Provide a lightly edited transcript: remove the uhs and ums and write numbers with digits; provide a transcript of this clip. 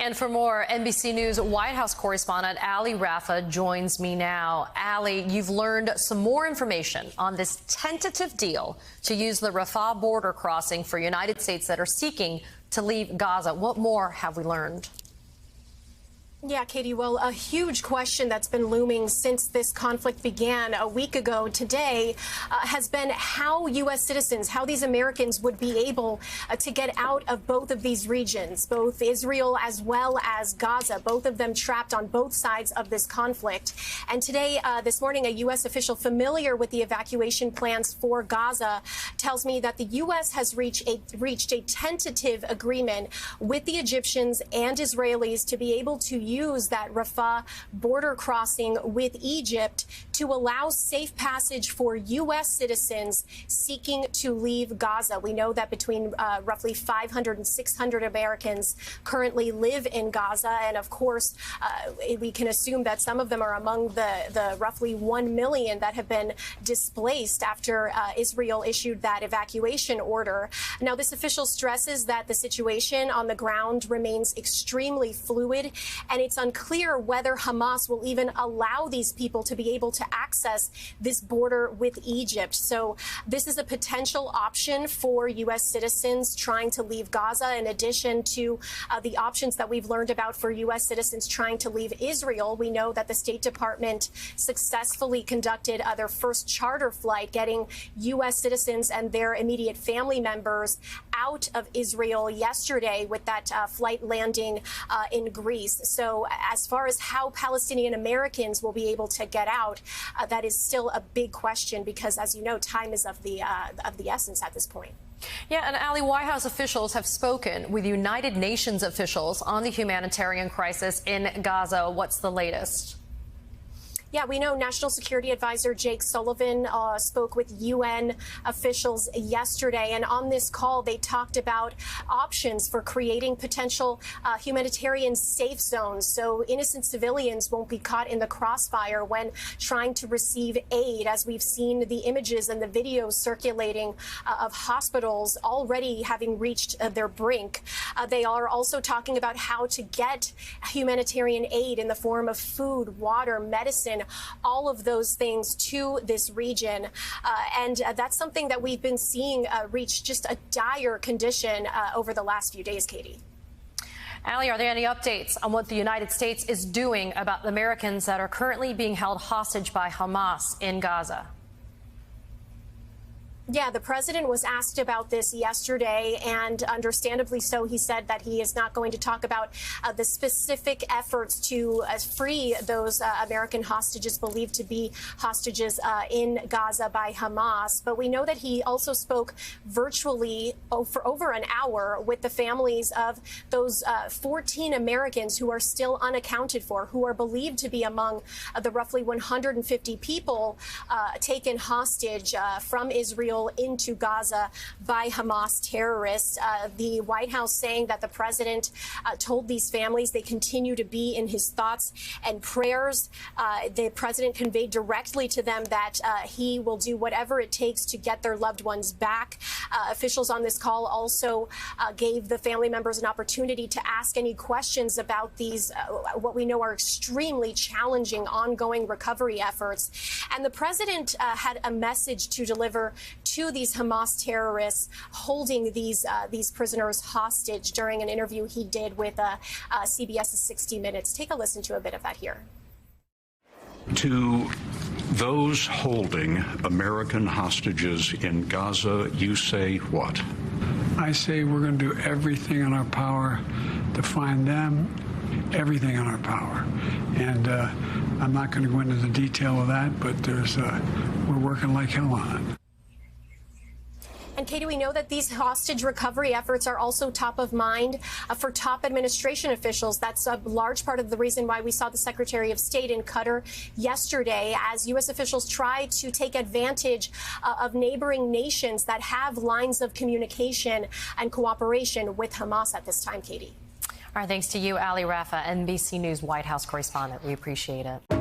And for more, NBC News White House correspondent Ali Rafah joins me now. Ali, you've learned some more information on this tentative deal to use the Rafah border crossing for United States that are seeking to leave Gaza. What more have we learned? Yeah, Katie, well, a huge question that's been looming since this conflict began a week ago today has been how U.S. citizens, how these Americans would be able to get out of both of these regions, both Israel as well as Gaza, both of them trapped on both sides of this conflict. And today, this morning, a U.S. official familiar with the evacuation plans for Gaza tells me that the U.S. has reached a tentative agreement with the Egyptians and Israelis to be able to use that Rafah border crossing with Egypt to allow safe passage for U.S. citizens seeking to leave Gaza. We know that between roughly 500 and 600 Americans currently live in Gaza. And of course, we can assume that some of them are among the roughly 1 million that have been displaced after Israel issued that evacuation order. Now, this official stresses that the situation on the ground remains extremely fluid, and it's unclear whether Hamas will even allow these people to be able to access this border with Egypt. So this is a potential option for U.S. citizens trying to leave Gaza, in addition to the options that we've learned about for U.S. citizens trying to leave Israel. We know that the State Department successfully conducted their first charter flight, getting U.S. citizens and their immediate family members out of Israel yesterday, with that flight landing in Greece. So as far as how Palestinian Americans will be able to get out, that is still a big question, because, as you know, time is of the essence at this point. Yeah, and Ali, White House officials have spoken with United Nations officials on the humanitarian crisis in Gaza. What's the latest? Yeah, we know National Security Advisor Jake Sullivan spoke with UN officials yesterday, and on this call they talked about options for creating potential humanitarian safe zones so innocent civilians won't be caught in the crossfire when trying to receive aid, as we've seen the images and the videos circulating of hospitals already having reached their brink. They are also talking about how to get humanitarian aid in the form of food, water, medicine, all of those things to this region. And that's something that we've been seeing reach just a dire condition over the last few days, Katie. Ali, are there any updates on what the United States is doing about the Americans that are currently being held hostage by Hamas in Gaza? Yeah, the president was asked about this yesterday, and understandably so. He said that he is not going to talk about the specific efforts to free those American hostages believed to be hostages in Gaza by Hamas. But we know that he also spoke virtually for over an hour with the families of those 14 Americans who are still unaccounted for, who are believed to be among the roughly 150 people taken hostage from Israel into Gaza by Hamas terrorists. The White House saying that the president told these families they continue to be in his thoughts and prayers. The president conveyed directly to them that he will do whatever it takes to get their loved ones back. Officials on this call also gave the family members an opportunity to ask any questions about these, what we know are extremely challenging ongoing recovery efforts. And the president had a message to deliver to these Hamas terrorists holding these prisoners hostage during an interview he did with CBS's 60 Minutes. Take a listen to a bit of that here. To those holding American hostages in Gaza, you say what? I say we're going to do everything in our power to find them, everything in our power. And I'm not going to go into the detail of that, but we're working like hell on it. And Katie, we know that these hostage recovery efforts are also top of mind for top administration officials. That's a large part of the reason why we saw the Secretary of State in Qatar yesterday, as U.S. officials try to take advantage of neighboring nations that have lines of communication and cooperation with Hamas at this time, Katie. All right, thanks to you, Ali Rafah, NBC News White House correspondent. We appreciate it.